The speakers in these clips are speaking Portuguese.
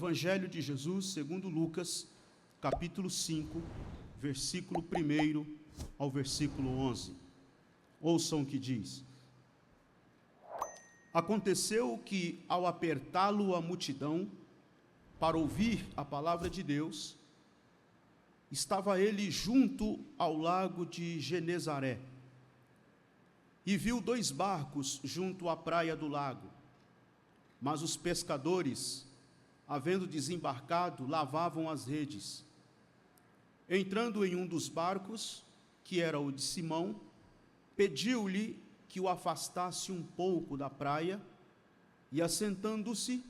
Evangelho de Jesus segundo Lucas, capítulo 5, versículo 1 ao versículo 11. Ouçam o que diz. Aconteceu que, ao apertá-lo a multidão, para ouvir a palavra de Deus, estava ele junto ao lago de Genezaré, e viu 2 barcos junto à praia do lago, mas os pescadores, havendo desembarcado, lavavam as redes. Entrando em um dos barcos, que era o de Simão, pediu-lhe que o afastasse um pouco da praia, e assentando-se,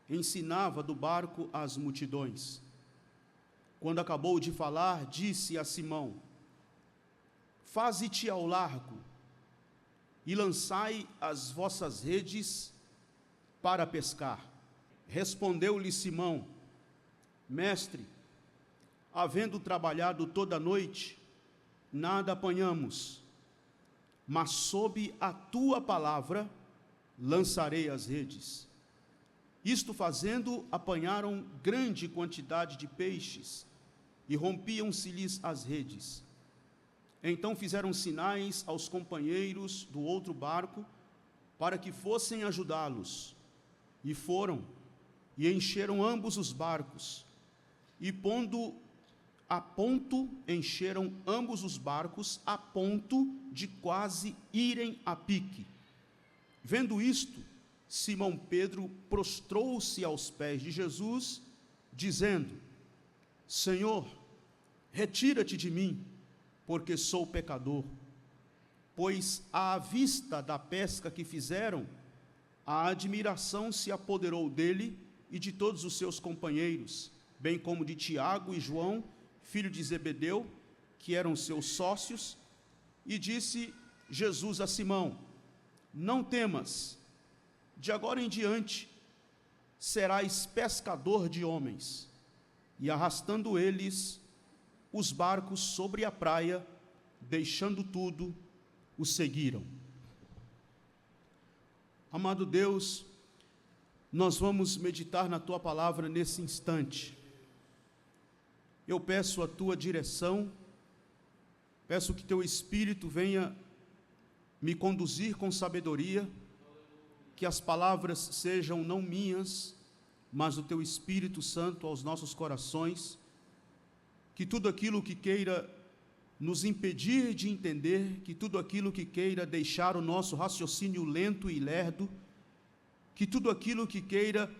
ensinava do barco as multidões. Quando acabou de falar, disse a Simão: faze-te ao largo, e lançai as vossas redes para pescar. Respondeu-lhe Simão: mestre, havendo trabalhado toda a noite, nada apanhamos, mas sob a tua palavra lançarei as redes. Isto fazendo, apanharam grande quantidade de peixes, e rompiam-se-lhes as redes. Então fizeram sinais aos companheiros do outro barco, para que fossem ajudá-los. E foram, e encheram ambos os barcos, e pondo a ponto, encheram ambos os barcos, a ponto de quase irem a pique. Vendo isto, Simão Pedro prostrou-se aos pés de Jesus, dizendo: Senhor, retira-te de mim, porque sou pecador. Pois à vista da pesca que fizeram, a admiração se apoderou dele e de todos os seus companheiros, bem como de Tiago e João, filho de Zebedeu, que eram seus sócios. E disse Jesus a Simão: não temas, de agora em diante serás pescador de homens. E arrastando eles os barcos sobre a praia, deixando tudo, o seguiram. Amado Deus, nós vamos meditar na Tua palavra nesse instante. Eu peço a Tua direção, peço que Teu Espírito venha me conduzir com sabedoria, que as palavras sejam não minhas, mas do Teu Espírito Santo aos nossos corações, que tudo aquilo que queira nos impedir de entender, que tudo aquilo que queira deixar o nosso raciocínio lento e lerdo, que tudo aquilo que queira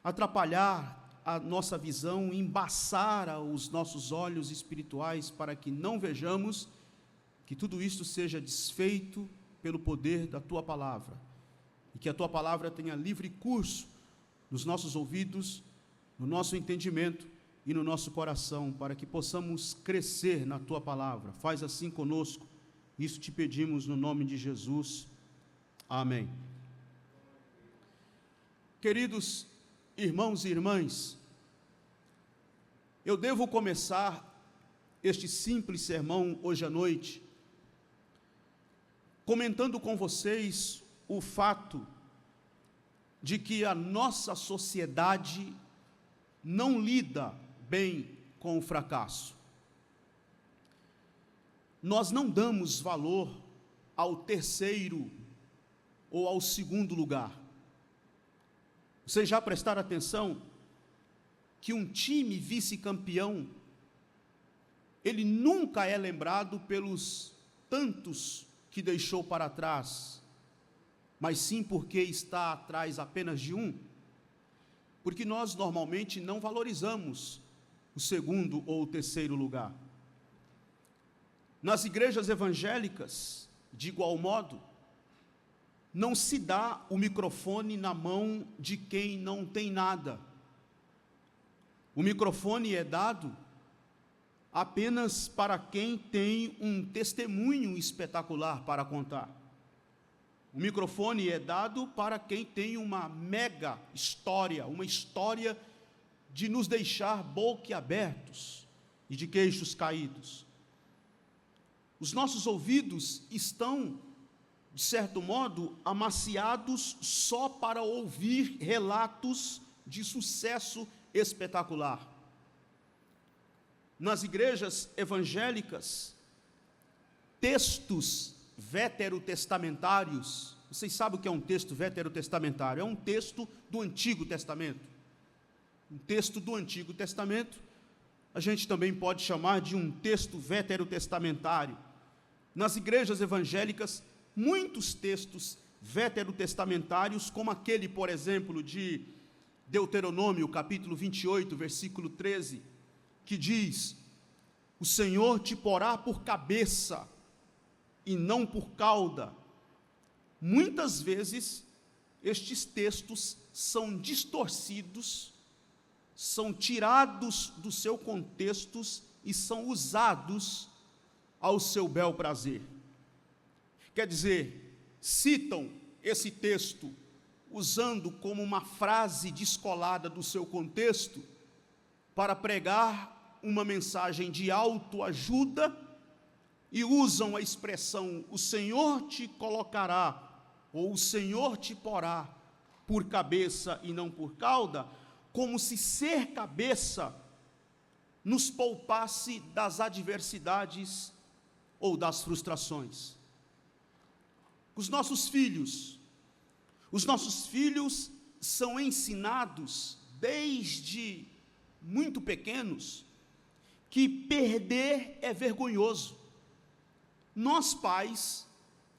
atrapalhar a nossa visão, embaçar os nossos olhos espirituais para que não vejamos, que tudo isto seja desfeito pelo poder da Tua palavra, e que a Tua palavra tenha livre curso nos nossos ouvidos, no nosso entendimento e no nosso coração, para que possamos crescer na Tua palavra. Faz assim conosco, isso te pedimos no nome de Jesus, amém. Queridos irmãos e irmãs, eu devo começar este simples sermão hoje à noite, comentando com vocês o fato de que a nossa sociedade não lida bem com o fracasso. Nós não damos valor ao terceiro ou ao segundo lugar. Vocês já prestaram atenção que um time vice-campeão, ele nunca é lembrado pelos tantos que deixou para trás, mas sim porque está atrás apenas de um? Porque nós normalmente não valorizamos o segundo ou o terceiro lugar. Nas igrejas evangélicas, de igual modo, não se dá o microfone na mão de quem não tem nada. O microfone é dado apenas para quem tem um testemunho espetacular para contar. O microfone é dado para quem tem uma mega história, uma história de nos deixar boquiabertos e de queixos caídos. Os nossos ouvidos estão, de certo modo, amaciados só para ouvir relatos de sucesso espetacular. Nas igrejas evangélicas, textos veterotestamentários, vocês sabem o que é um texto veterotestamentário? É um texto do Antigo Testamento. Um texto do Antigo Testamento, a gente também pode chamar de um texto veterotestamentário. Nas igrejas evangélicas, muitos textos veterotestamentários, como aquele, por exemplo, de Deuteronômio, capítulo 28, versículo 13, que diz: o Senhor te porá por cabeça e não por cauda. Muitas vezes, estes textos são distorcidos, são tirados do seu contexto e são usados ao seu bel prazer. Quer dizer, citam esse texto usando como uma frase descolada do seu contexto para pregar uma mensagem de autoajuda e usam a expressão o Senhor te colocará ou o Senhor te porá por cabeça e não por cauda, como se ser cabeça nos poupasse das adversidades ou das frustrações. Os nossos filhos são ensinados desde muito pequenos que perder é vergonhoso. Nós pais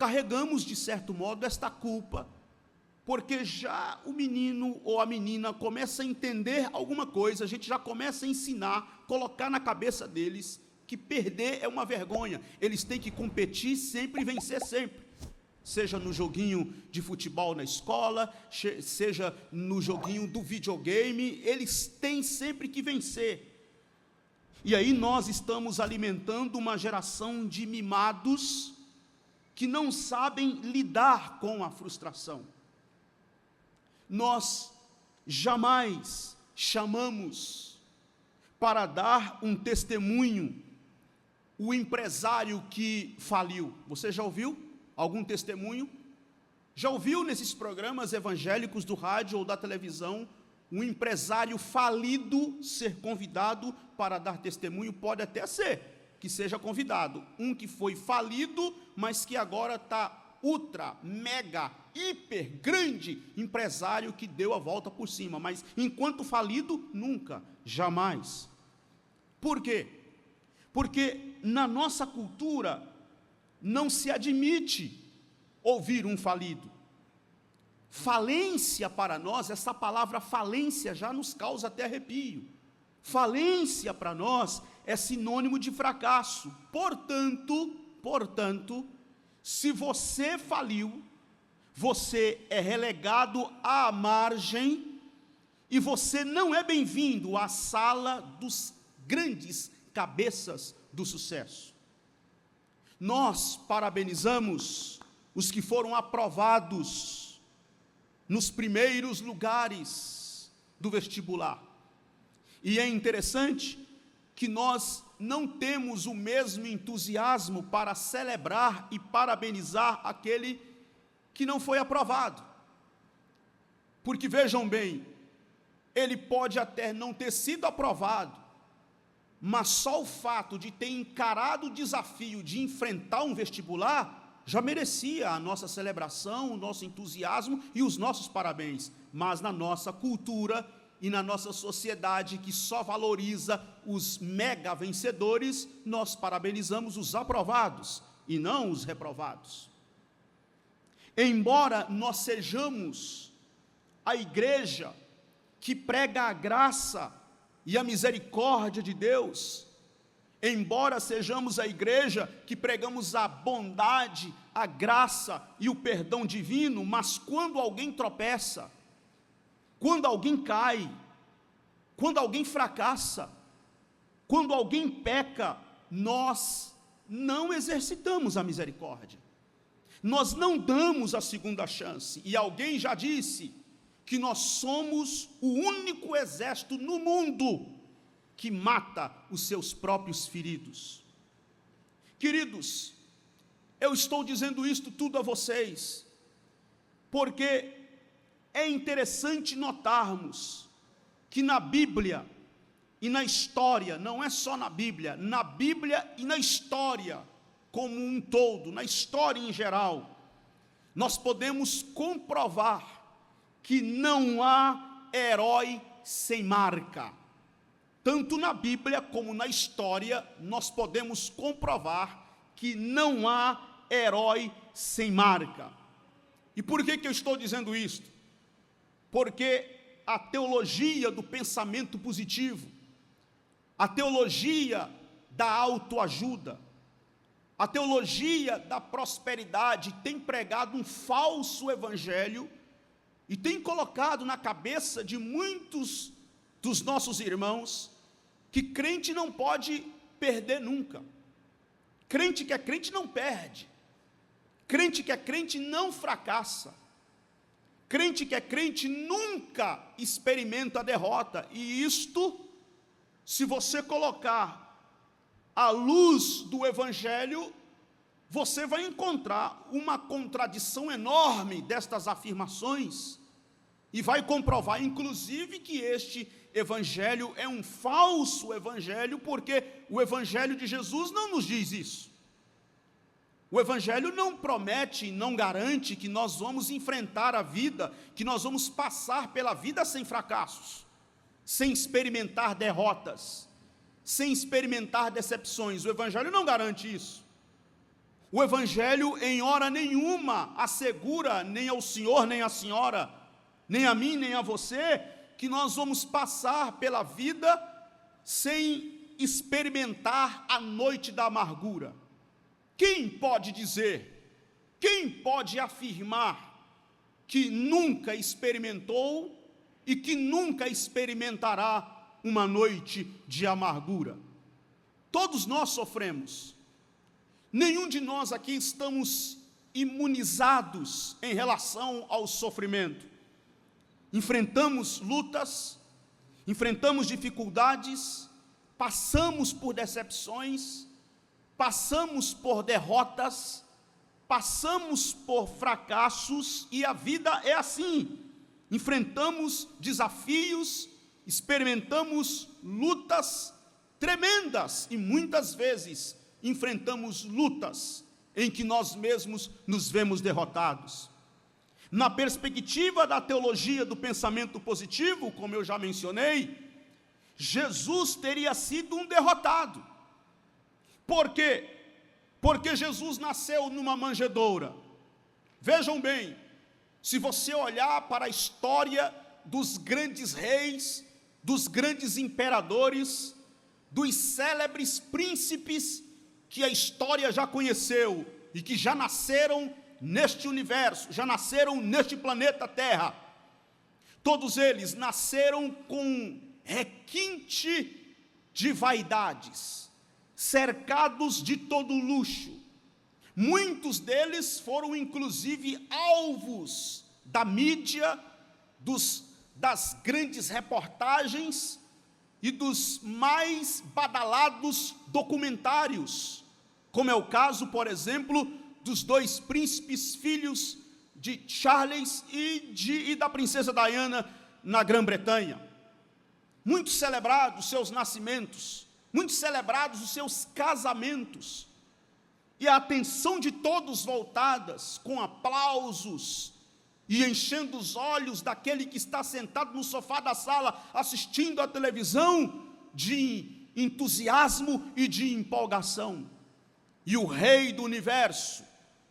carregamos de certo modo esta culpa, porque já o menino ou a menina começa a entender alguma coisa, a gente já começa a ensinar, colocar na cabeça deles que perder é uma vergonha, eles têm que competir sempre e vencer sempre, seja no joguinho de futebol na escola, seja no joguinho do videogame, eles têm sempre que vencer. E aí nós estamos alimentando uma geração de mimados que não sabem lidar com a frustração. Nós jamais chamamos para dar um testemunho o empresário que faliu. Você já ouviu algum testemunho? Já ouviu nesses programas evangélicos do rádio ou da televisão um empresário falido ser convidado para dar testemunho? Pode até ser que seja convidado um que foi falido, mas que agora está ultra, mega, hiper, grande empresário que deu a volta por cima, mas enquanto falido, nunca, jamais. Por quê? Porque na nossa cultura não se admite ouvir um falido. Falência para nós, essa palavra falência já nos causa até arrepio. Falência para nós é sinônimo de fracasso. Portanto, se você faliu, você é relegado à margem e você não é bem-vindo à sala dos grandes cabeças do sucesso. Nós parabenizamos os que foram aprovados nos primeiros lugares do vestibular. E é interessante que nós não temos o mesmo entusiasmo para celebrar e parabenizar aquele que não foi aprovado. Porque vejam bem, ele pode até não ter sido aprovado, mas só o fato de ter encarado o desafio de enfrentar um vestibular já merecia a nossa celebração, o nosso entusiasmo e os nossos parabéns. Mas na nossa cultura e na nossa sociedade que só valoriza os mega vencedores, nós parabenizamos os aprovados e não os reprovados. Embora nós sejamos a igreja que prega a graça e a misericórdia de Deus, embora sejamos a igreja que pregamos a bondade, a graça e o perdão divino, mas quando alguém tropeça, quando alguém cai, quando alguém fracassa, quando alguém peca, nós não exercitamos a misericórdia. Nós não damos a segunda chance. E alguém já disse que nós somos o único exército no mundo que mata os seus próprios feridos. Queridos, eu estou dizendo isto tudo a vocês, porque é interessante notarmos que na Bíblia e na história, não é só na Bíblia e na história como um todo, na história em geral, nós podemos comprovar que não há herói sem marca. Tanto na Bíblia como na história, nós podemos comprovar que não há herói sem marca. E por que eu estou dizendo isto? Porque a teologia do pensamento positivo, a teologia da autoajuda, a teologia da prosperidade tem pregado um falso evangelho e tem colocado na cabeça de muitos dos nossos irmãos que crente não pode perder nunca. Crente que é crente não perde. Crente que é crente não fracassa. Crente que é crente nunca experimenta a derrota. E isto, se você colocar à luz do Evangelho, você vai encontrar uma contradição enorme destas afirmações e vai comprovar, inclusive, que este Evangelho é um falso Evangelho, porque o Evangelho de Jesus não nos diz isso. O Evangelho não promete, não garante que nós vamos enfrentar a vida, que nós vamos passar pela vida sem fracassos, sem experimentar derrotas, sem experimentar decepções. O Evangelho não garante isso. O Evangelho em hora nenhuma assegura, nem ao senhor, nem à senhora, nem a mim, nem a você, que nós vamos passar pela vida sem experimentar a noite da amargura. Quem pode dizer, quem pode afirmar que nunca experimentou e que nunca experimentará uma noite de amargura? Todos nós sofremos. Nenhum de nós aqui estamos imunizados em relação ao sofrimento. Enfrentamos lutas, enfrentamos dificuldades, passamos por decepções, passamos por derrotas, passamos por fracassos, e a vida é assim. Enfrentamos desafios, experimentamos lutas tremendas e muitas vezes enfrentamos lutas em que nós mesmos nos vemos derrotados. Na perspectiva da teologia do pensamento positivo, como eu já mencionei, Jesus teria sido um derrotado. Por quê? Porque Jesus nasceu numa manjedoura. Vejam bem, se você olhar para a história dos grandes reis, dos grandes imperadores, dos célebres príncipes que a história já conheceu e que já nasceram neste universo, já nasceram neste planeta Terra, todos eles nasceram com requinte de vaidades, cercados de todo luxo. Muitos deles foram inclusive alvos da mídia, das grandes reportagens e dos mais badalados documentários, como é o caso, por exemplo, dos dois príncipes filhos de Charles e da princesa Diana na Grã-Bretanha. Muito celebrados seus nascimentos, muito celebrados os seus casamentos, e a atenção de todos voltadas com aplausos e enchendo os olhos daquele que está sentado no sofá da sala assistindo à televisão, de entusiasmo e de empolgação. E o Rei do Universo,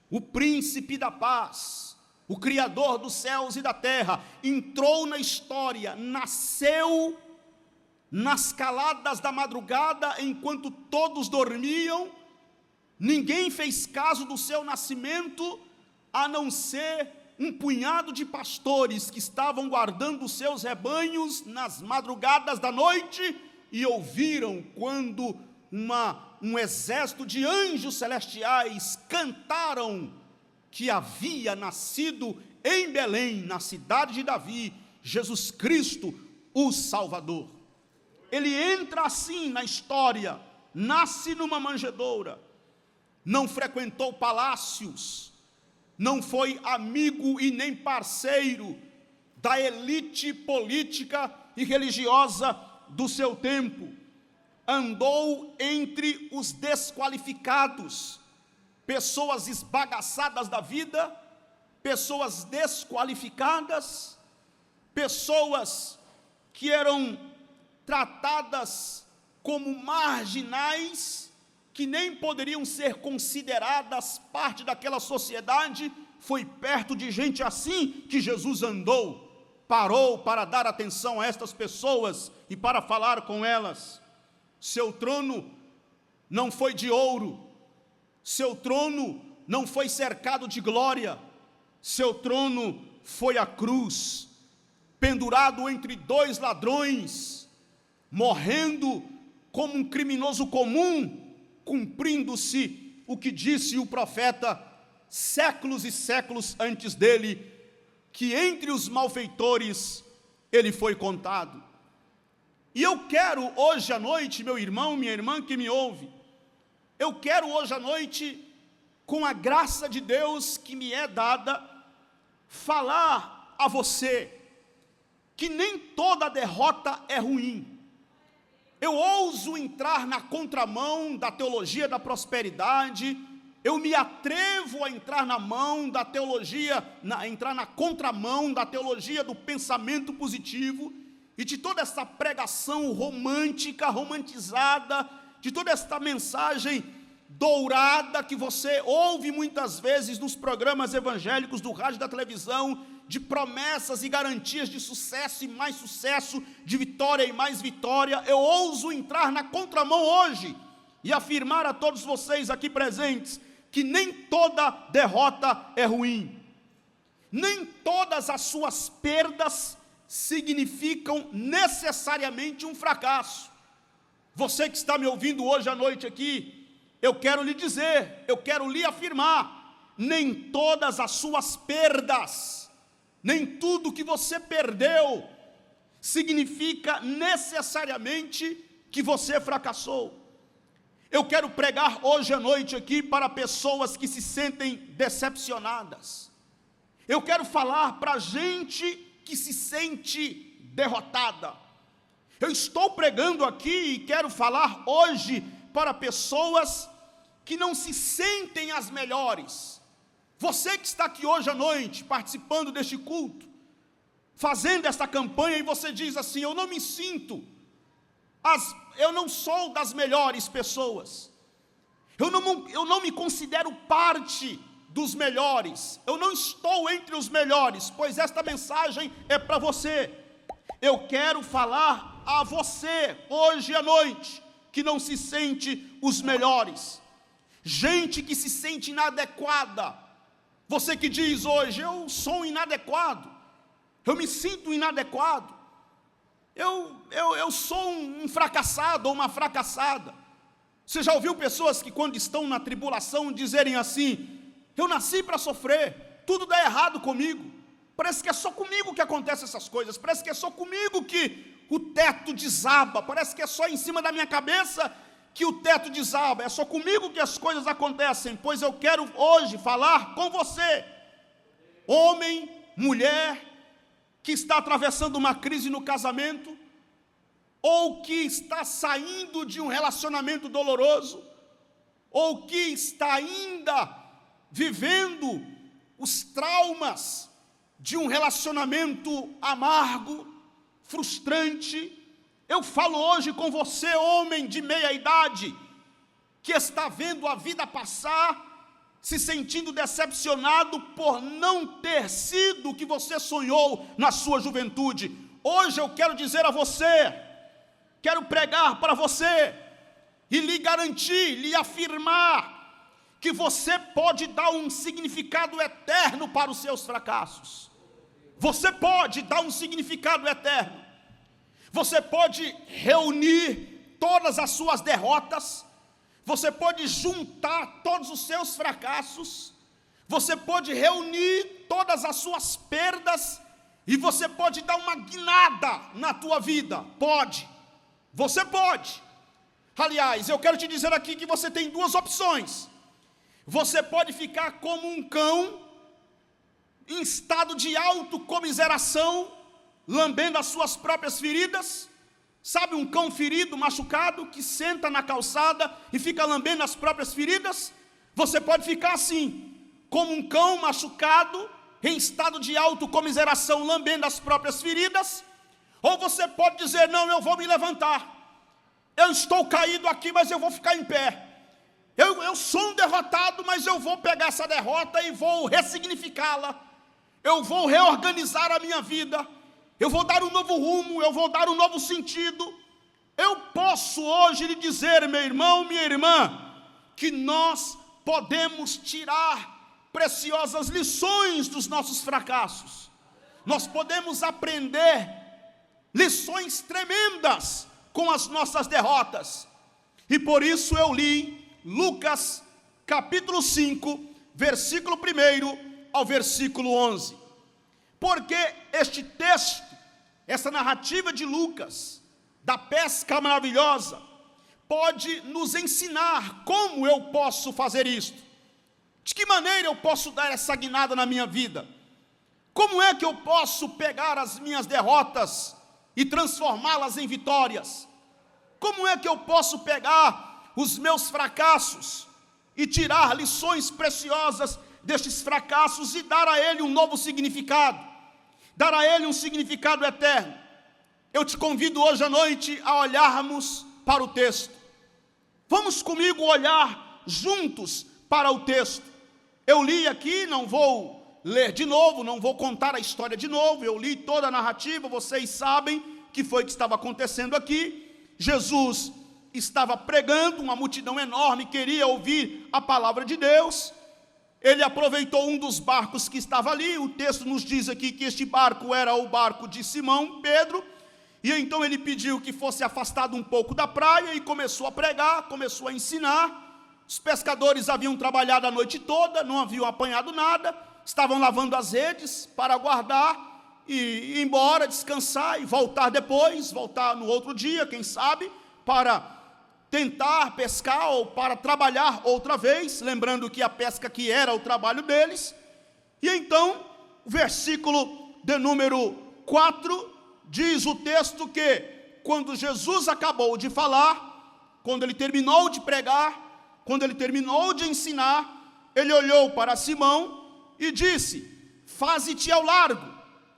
o Príncipe da Paz, o Criador dos céus e da terra, entrou na história, nasceu nas caladas da madrugada, enquanto todos dormiam. Ninguém fez caso do seu nascimento, a não ser um punhado de pastores que estavam guardando os seus rebanhos nas madrugadas da noite e ouviram quando um exército de anjos celestiais cantaram que havia nascido em Belém, na cidade de Davi, Jesus Cristo, o Salvador. Ele entra assim na história, nasce numa manjedoura, não frequentou palácios, não foi amigo e nem parceiro da elite política e religiosa do seu tempo. Andou entre os desqualificados, pessoas esbagaçadas da vida, pessoas desqualificadas, pessoas que eram tratadas como marginais, que nem poderiam ser consideradas parte daquela sociedade. Foi perto de gente assim que Jesus andou, parou para dar atenção a estas pessoas e para falar com elas. Seu trono não foi de ouro, seu trono não foi cercado de glória, seu trono foi a cruz, pendurado entre dois ladrões, morrendo como um criminoso comum, cumprindo-se o que disse o profeta séculos e séculos antes dele, que entre os malfeitores ele foi contado. E eu quero hoje à noite, meu irmão, minha irmã que me ouve, eu quero hoje à noite, com a graça de Deus que me é dada, falar a você que nem toda derrota é ruim. Eu ouso entrar na contramão da teologia da prosperidade, eu me atrevo a entrar na mão da teologia, entrar na contramão da teologia do pensamento positivo e de toda essa pregação romântica, romantizada, de toda esta mensagem dourada que você ouve muitas vezes nos programas evangélicos do rádio e da televisão, de promessas e garantias de sucesso e mais sucesso, de vitória e mais vitória. Eu ouso entrar na contramão hoje e afirmar a todos vocês aqui presentes que nem toda derrota é ruim, nem todas as suas perdas significam necessariamente um fracasso. Você que está me ouvindo hoje à noite aqui, eu quero lhe dizer, eu quero lhe afirmar, nem todas as suas perdas, nem tudo que você perdeu, significa necessariamente que você fracassou. Eu quero pregar hoje à noite aqui para pessoas que se sentem decepcionadas. Eu quero falar para gente que se sente derrotada. Eu estou pregando aqui e quero falar hoje para pessoas que não se sentem as melhores. Você que está aqui hoje à noite, participando deste culto, fazendo esta campanha, e você diz assim: eu não me sinto, eu não sou das melhores pessoas, eu não me considero parte dos melhores, eu não estou entre os melhores, pois esta mensagem é para você. Eu quero falar a você, hoje à noite, que não se sente os melhores, gente que se sente inadequada. Você que diz hoje: eu sou inadequado, eu me sinto inadequado, eu sou um fracassado ou uma fracassada. Você já ouviu pessoas que quando estão na tribulação dizerem assim: eu nasci para sofrer, tudo dá errado comigo, parece que é só comigo que acontecem essas coisas, parece que é só comigo que o teto desaba, parece que é só em cima da minha cabeça que o teto desaba, é só comigo que as coisas acontecem. Pois eu quero hoje falar com você, homem, mulher, que está atravessando uma crise no casamento, ou que está saindo de um relacionamento doloroso, ou que está ainda vivendo os traumas de um relacionamento amargo, frustrante. Eu falo hoje com você, homem de meia idade, que está vendo a vida passar, se sentindo decepcionado por não ter sido o que você sonhou na sua juventude. Hoje eu quero dizer a você, quero pregar para você, e lhe garantir, lhe afirmar, que você pode dar um significado eterno para os seus fracassos. Você pode dar um significado eterno. Você pode reunir todas as suas derrotas, você pode juntar todos os seus fracassos, você pode reunir todas as suas perdas, e você pode dar uma guinada na tua vida. Pode, você pode. Aliás, eu quero te dizer aqui que você tem duas opções. Você pode ficar como um cão, em estado de autocomiseração, lambendo as suas próprias feridas. Sabe um cão ferido, machucado, que senta na calçada e fica lambendo as próprias feridas? Você pode ficar assim, como um cão machucado, em estado de autocomiseração, lambendo as próprias feridas. Ou você pode dizer, não, eu vou me levantar. Eu estou caído aqui, mas eu vou ficar em pé. Eu sou um derrotado, mas eu vou pegar essa derrota e vou ressignificá-la. Eu vou reorganizar a minha vida. Eu vou dar um novo rumo, eu vou dar um novo sentido. Eu posso hoje lhe dizer, meu irmão, minha irmã, que nós podemos tirar preciosas lições dos nossos fracassos. Nós podemos aprender lições tremendas com as nossas derrotas. E por isso eu li Lucas capítulo 5, versículo 1 ao versículo 11. Porque este texto, essa narrativa de Lucas, da pesca maravilhosa, pode nos ensinar como eu posso fazer isto. De que maneira eu posso dar essa guinada na minha vida? Como é que eu posso pegar as minhas derrotas e transformá-las em vitórias? Como é que eu posso pegar os meus fracassos e tirar lições preciosas destes fracassos e dar a ele um novo significado? Dar a ele um significado eterno. Eu te convido hoje à noite a olharmos para o texto. Vamos comigo olhar juntos para o texto. Eu li aqui, não vou ler de novo, não vou contar a história de novo. Eu li toda a narrativa, vocês sabem o que foi que estava acontecendo aqui. Jesus estava pregando, uma multidão enorme queria ouvir a palavra de Deus. Ele aproveitou um dos barcos que estava ali. O texto nos diz aqui que este barco era o barco de Simão Pedro. E então ele pediu que fosse afastado um pouco da praia e começou a pregar, começou a ensinar. Os pescadores haviam trabalhado a noite toda, não haviam apanhado nada, estavam lavando as redes para guardar e ir embora, descansar e voltar depois, voltar no outro dia, quem sabe, para tentar pescar ou para trabalhar outra vez, lembrando que a pesca aqui era o trabalho deles. E então, o versículo de número 4, diz o texto que, quando Jesus acabou de falar, quando ele terminou de pregar, quando ele terminou de ensinar, ele olhou para Simão e disse: faze-te ao largo,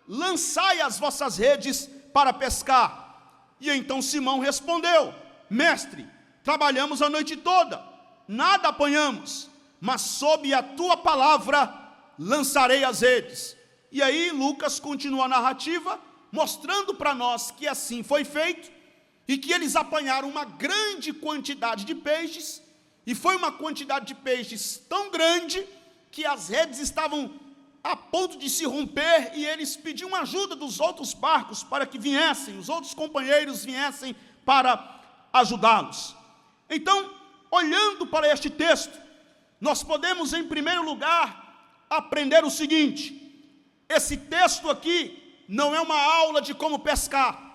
lançai as vossas redes para pescar. E então Simão respondeu: mestre, trabalhamos a noite toda, nada apanhamos, mas sob a tua palavra lançarei as redes. E aí Lucas continua a narrativa, mostrando para nós que assim foi feito, e que eles apanharam uma grande quantidade de peixes, e foi uma quantidade de peixes tão grande, que as redes estavam a ponto de se romper, e eles pediam ajuda dos outros barcos, para que viessem, os outros companheiros viessem para ajudá-los. Então, olhando para este texto, nós podemos, em primeiro lugar, aprender o seguinte: esse texto aqui não é uma aula de como pescar.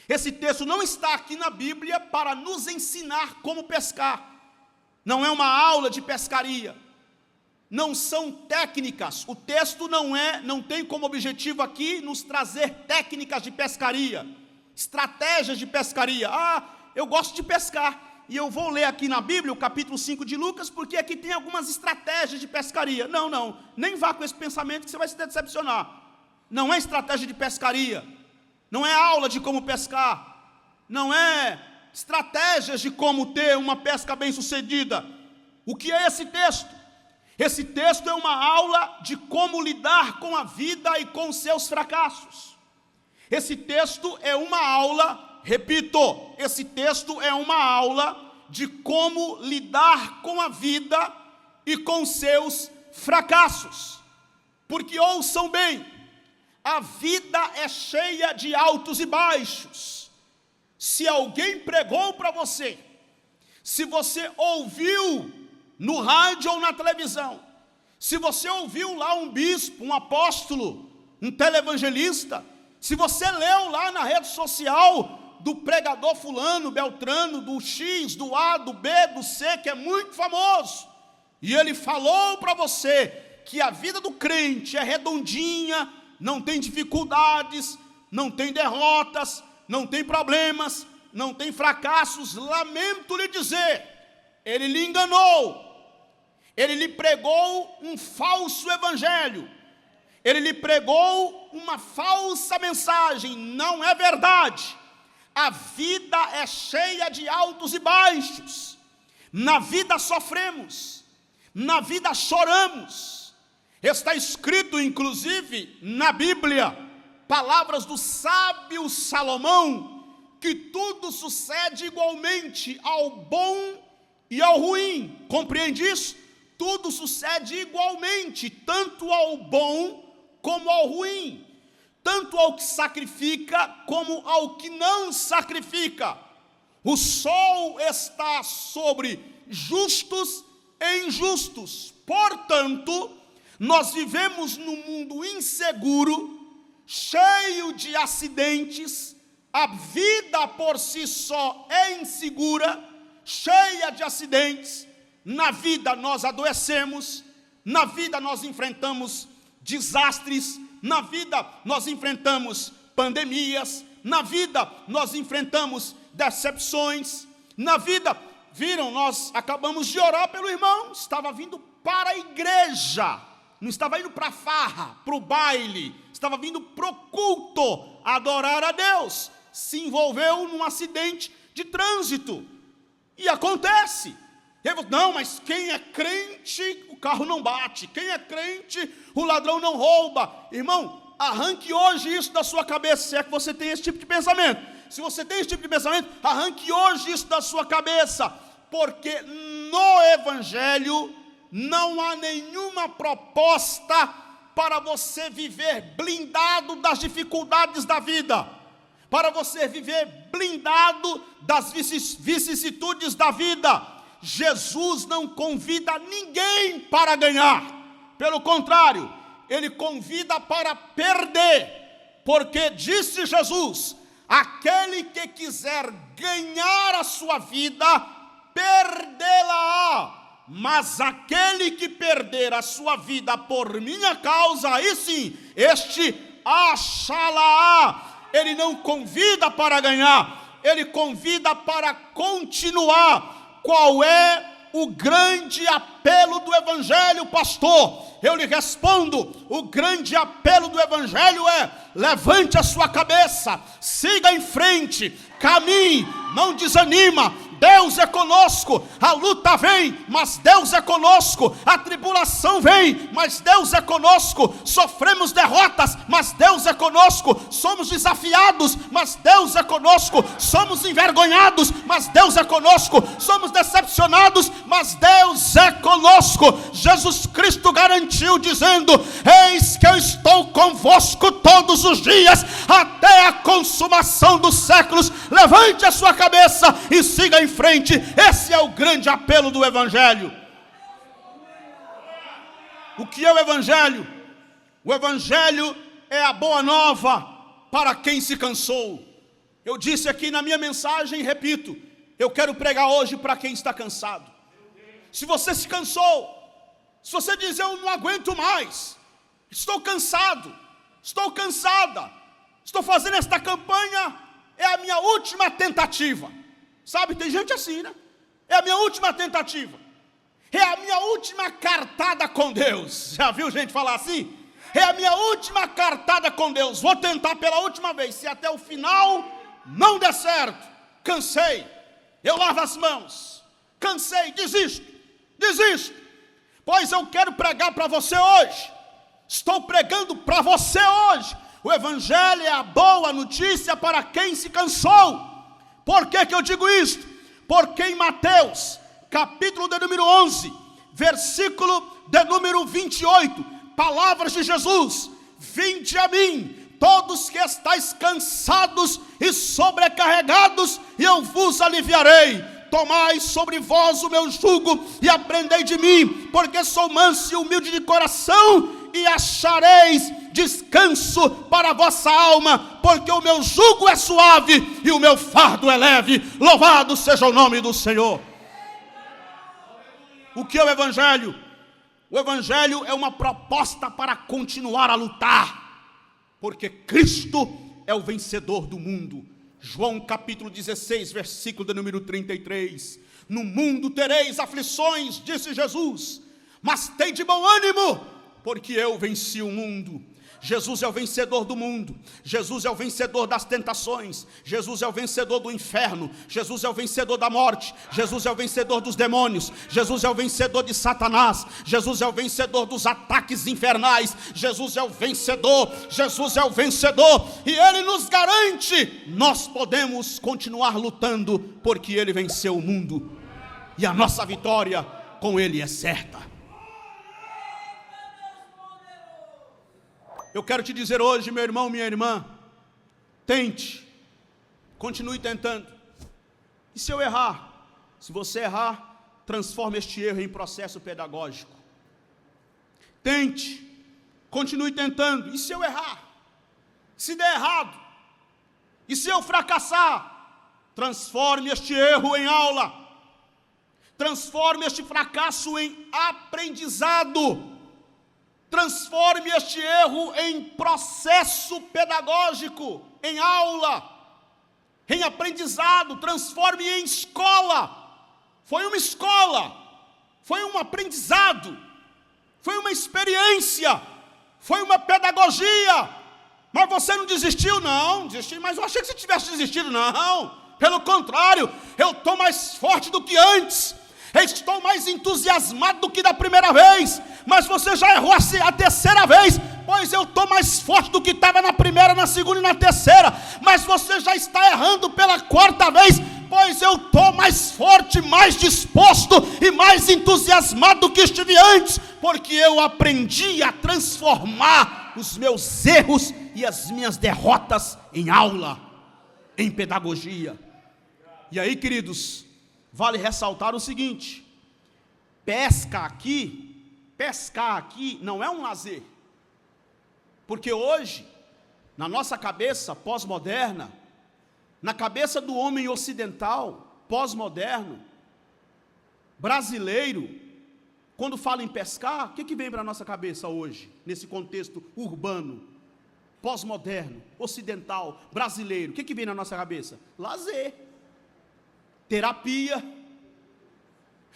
Esse texto não está aqui na Bíblia para nos ensinar como pescar. Não é uma aula de pescaria. Não são técnicas. O texto não tem como objetivo aqui nos trazer técnicas de pescaria, estratégias de pescaria. Eu gosto de pescar, e eu vou ler aqui na Bíblia o capítulo 5 de Lucas, porque aqui tem algumas estratégias de pescaria. Não, nem vá com esse pensamento que você vai se decepcionar. Não é estratégia de pescaria, não é aula de como pescar, não é estratégias de como ter uma pesca bem sucedida. O que é esse texto? Esse texto é uma aula de como lidar com a vida e com seus fracassos. Esse texto é uma aula, repito, esse texto é uma aula de como lidar com a vida e com seus fracassos. Porque ouçam bem, a vida é cheia de altos e baixos. Se alguém pregou para você, se você ouviu no rádio ou na televisão, se você ouviu lá um bispo, um apóstolo, um televangelista, se você leu lá na rede social do pregador fulano, beltrano, do X, do A, do B, do C, que é muito famoso, e ele falou para você que a vida do crente é redondinha, não tem dificuldades, não tem derrotas, não tem problemas, não tem fracassos. Lamento lhe dizer, ele lhe enganou, ele lhe pregou um falso evangelho, ele lhe pregou uma falsa mensagem. Não é verdade. A vida é cheia de altos e baixos. Na vida sofremos, na vida choramos. Está escrito, inclusive, na Bíblia, palavras do sábio Salomão, que tudo sucede igualmente ao bom e ao ruim. Compreende isso? Tudo sucede igualmente, tanto ao bom como ao ruim, tanto ao que sacrifica como ao que não sacrifica. O sol está sobre justos e injustos. Portanto, nós vivemos num mundo inseguro, cheio de acidentes. A vida por si só é insegura, cheia de acidentes. Na vida nós adoecemos, na vida nós enfrentamos desastres, na vida nós enfrentamos pandemias, na vida nós enfrentamos decepções, na vida, viram, nós acabamos de orar pelo irmão, estava vindo para a igreja, não estava indo para a farra, para o baile, estava vindo para o culto, adorar a Deus, se envolveu num acidente de trânsito, e acontece. Não, mas quem é crente, o carro não bate. Quem é crente, o ladrão não rouba. Irmão, arranque hoje isso da sua cabeça, se é que você tem esse tipo de pensamento. Se você tem esse tipo de pensamento, arranque hoje isso da sua cabeça. Porque no Evangelho não há nenhuma proposta para você viver blindado das dificuldades da vida, para você viver blindado das vicissitudes da vida. Jesus não convida ninguém para ganhar, pelo contrário, ele convida para perder, porque disse Jesus, aquele que quiser ganhar a sua vida, perdê-la-á, mas aquele que perder a sua vida por minha causa, aí sim, este achá-la-á. Ele não convida para ganhar, ele convida para continuar. Qual é o grande apelo do Evangelho, pastor? Eu lhe respondo, o grande apelo do Evangelho é: levante a sua cabeça, siga em frente, caminhe, não desanima. Deus é conosco, a luta vem, mas Deus é conosco, a tribulação vem, mas Deus é conosco, sofremos derrotas, mas Deus é conosco, somos desafiados, mas Deus é conosco, somos envergonhados, mas Deus é conosco, somos decepcionados, mas Deus é conosco. Jesus Cristo garantiu dizendo: eis que eu estou convosco todos os dias, até a consumação dos séculos. Levante a sua cabeça e siga em frente. Esse é o grande apelo do Evangelho. O que é o Evangelho? O Evangelho é a boa nova para quem se cansou. Eu disse aqui na minha mensagem, repito, eu quero pregar hoje para quem está cansado. Se você se cansou, se você diz: eu não aguento mais, estou cansado, estou cansada, estou fazendo esta campanha, é a minha última tentativa. Sabe, tem gente assim, né? É a minha última tentativa, é a minha última cartada com Deus. Já viu gente falar assim? É a minha última cartada com Deus, vou tentar pela última vez, se até o final não der certo, cansei, eu lavo as mãos, cansei, desisto. Pois eu quero pregar para você hoje, estou pregando para você hoje. O Evangelho é a boa notícia para quem se cansou. Por que eu digo isto? Porque em Mateus, capítulo de número 11, versículo de número 28, palavras de Jesus: vinde a mim, todos que estáis cansados e sobrecarregados, e eu vos aliviarei. Tomai sobre vós o meu jugo e aprendei de mim, porque sou manso e humilde de coração, e achareis descanso para a vossa alma, porque o meu jugo é suave e o meu fardo é leve. Louvado seja o nome do Senhor. O que é o Evangelho? O Evangelho é uma proposta para continuar a lutar, porque Cristo é o vencedor do mundo. João capítulo 16, versículo de número 33. No mundo tereis aflições, disse Jesus, mas tem de bom ânimo, porque eu venci o mundo. Jesus é o vencedor do mundo, Jesus é o vencedor das tentações, Jesus é o vencedor do inferno, Jesus é o vencedor da morte, Jesus é o vencedor dos demônios, Jesus é o vencedor de Satanás, Jesus é o vencedor dos ataques infernais, Jesus é o vencedor, Jesus é o vencedor, e Ele nos garante, nós podemos continuar lutando, porque Ele venceu o mundo, e a nossa vitória com Ele é certa. Eu quero te dizer hoje, meu irmão, minha irmã, tente, continue tentando, e se eu errar, se você errar, transforme este erro em processo pedagógico. Tente, continue tentando, e se eu errar, se der errado, e se eu fracassar, transforme este erro em aula, transforme este fracasso em aprendizado, transforme este erro em processo pedagógico, em aula, em aprendizado, transforme em escola. Foi uma escola, foi um aprendizado, foi uma experiência, foi uma pedagogia. Mas você não desistiu? Não, desisti, mas eu achei que você tivesse desistido. Não, pelo contrário, eu estou mais forte do que antes. Eu estou mais entusiasmado do que da primeira vez, mas você já errou a terceira vez, pois eu estou mais forte do que estava na primeira, na segunda e na terceira, mas você já está errando pela quarta vez, pois eu estou mais forte, mais disposto e mais entusiasmado do que estive antes, porque eu aprendi a transformar os meus erros e as minhas derrotas em aula, em pedagogia. E aí, queridos, vale ressaltar o seguinte: pescar aqui não é um lazer, porque hoje, na nossa cabeça pós-moderna, na cabeça do homem ocidental, pós-moderno, brasileiro, quando fala em pescar, o que vem para a nossa cabeça hoje, nesse contexto urbano, pós-moderno, ocidental, brasileiro, o que vem na nossa cabeça? Lazer, terapia.